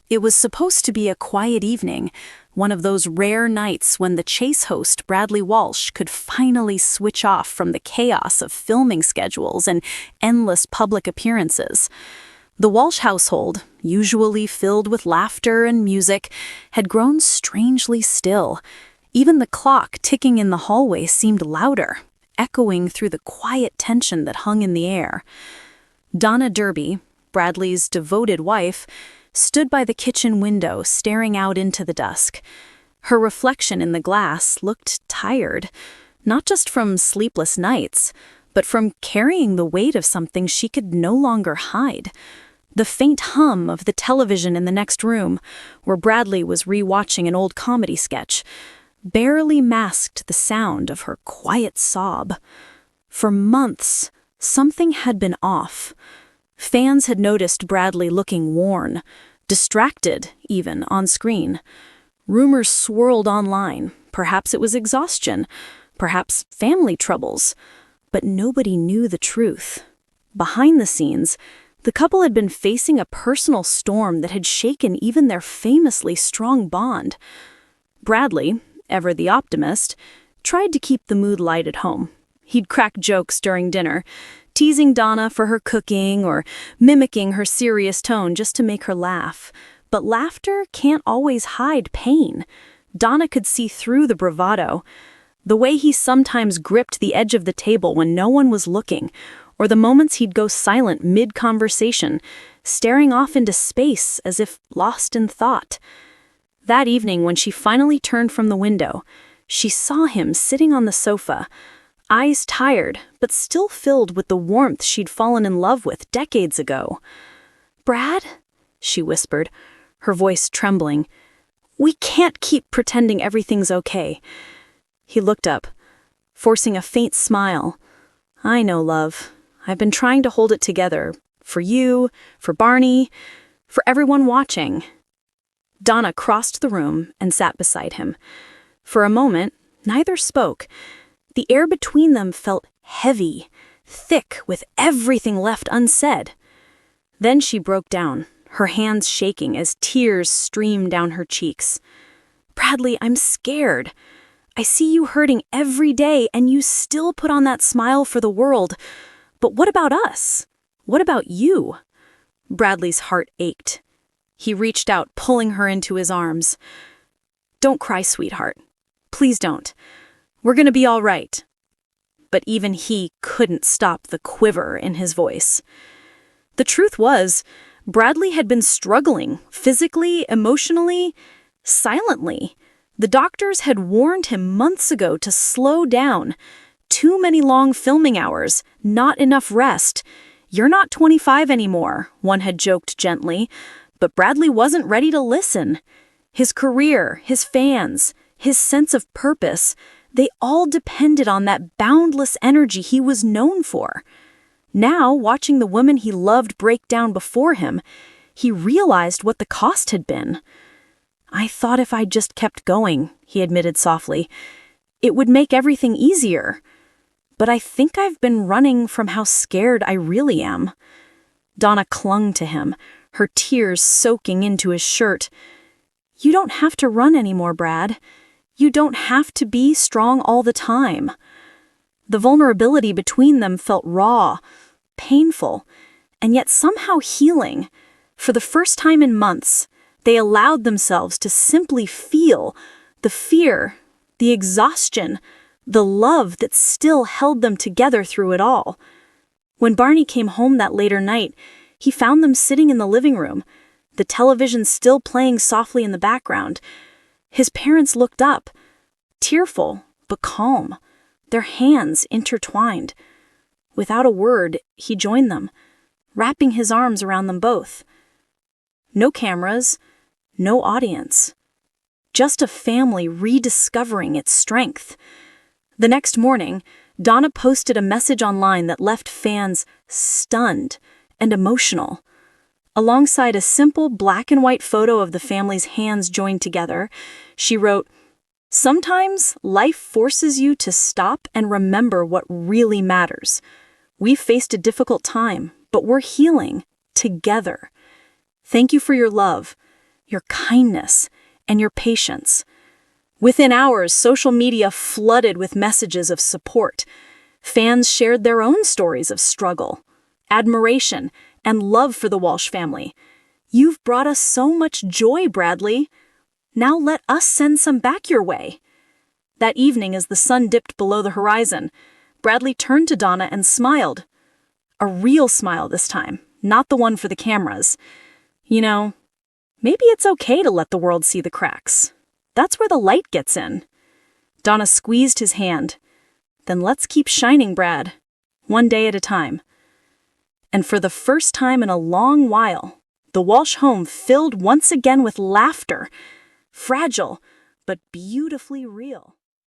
It was supposed to be a quiet evening, one of those rare nights when the Chase host, Bradley Walsh, could finally switch off from the chaos of filming schedules and endless public appearances. The Walsh household, usually filled with laughter and music, had grown strangely still. Even the clock ticking in the hallway seemed louder, echoing through the quiet tension that hung in the air. Donna Derby, Bradley's devoted wife, stood by the kitchen window staring out into the dusk. Her reflection in the glass looked tired, not just from sleepless nights, but from carrying the weight of something she could no longer hide. The faint hum of the television in the next room, where Bradley was rewatching an old comedy sketch, barely masked the sound of her quiet sob. For months, something had been off. Fans had noticed Bradley looking worn, distracted even on screen. Rumors swirled online. Perhaps it was exhaustion, perhaps family troubles, but nobody knew the truth. Behind the scenes, the couple had been facing a personal storm that had shaken even their famously strong bond. Bradley, ever the optimist, tried to keep the mood light at home. He'd crack jokes during dinner, teasing Donna for her cooking or mimicking her serious tone just to make her laugh. But laughter can't always hide pain. Donna could see through the bravado. The way he sometimes gripped the edge of the table when no one was looking, or the moments he'd go silent mid-conversation, staring off into space as if lost in thought. That evening, when she finally turned from the window, she saw him sitting on the sofa, eyes tired, but still filled with the warmth she'd fallen in love with decades ago. "Brad," she whispered, her voice trembling, "we can't keep pretending everything's okay." He looked up, forcing a faint smile. "I know, love. I've been trying to hold it together. For you, for Barney, for everyone watching." Donna crossed the room and sat beside him. For a moment, neither spoke. The air between them felt heavy, thick, with everything left unsaid. Then she broke down, her hands shaking as tears streamed down her cheeks. "Bradley, I'm scared. I see you hurting every day, and you still put on that smile for the world. But what about us? What about you?" Bradley's heart ached. He reached out, pulling her into his arms. "Don't cry, sweetheart. Please don't. We're gonna be all right." But even he couldn't stop the quiver in his voice. The truth was, Bradley had been struggling, physically, emotionally, silently. The doctors had warned him months ago to slow down. Too many long filming hours, not enough rest. "You're not 25 anymore," one had joked gently, but Bradley wasn't ready to listen. His career, his fans, his sense of purpose, they all depended on that boundless energy he was known for. Now, watching the woman he loved break down before him, he realized what the cost had been. "I thought if I just kept going," he admitted softly, "it would make everything easier. But I think I've been running from how scared I really am." Donna clung to him, her tears soaking into his shirt. "You don't have to run anymore, Brad. You don't have to be strong all the time." The vulnerability between them felt raw, painful, and yet somehow healing. For the first time in months, they allowed themselves to simply feel the fear, the exhaustion, the love that still held them together through it all. When Barney came home that later night, he found them sitting in the living room, the television still playing softly in the background. His parents looked up, tearful but calm, their hands intertwined. Without a word, he joined them, wrapping his arms around them both. No cameras, no audience. Just a family rediscovering its strength. The next morning, Donna posted a message online that left fans stunned and emotional. Alongside a simple black and white photo of the family's hands joined together, she wrote, "Sometimes life forces you to stop and remember what really matters. We've faced a difficult time, but we're healing together. Thank you for your love. your kindness, and your patience. Within hours, social media flooded with messages of support. Fans shared their own stories of struggle, admiration, and love for the Walsh family. "You've brought us so much joy, Bradley. Now let us send some back your way." That evening, as the sun dipped below the horizon, Bradley turned to Donna and smiled. A real smile this time, not the one for the cameras. "You know, maybe it's okay to let the world see the cracks. That's where the light gets in." Donna squeezed his hand. "Then let's keep shining, Brad, one day at a time." And for the first time in a long while, the Walsh home filled once again with laughter, fragile but beautifully real.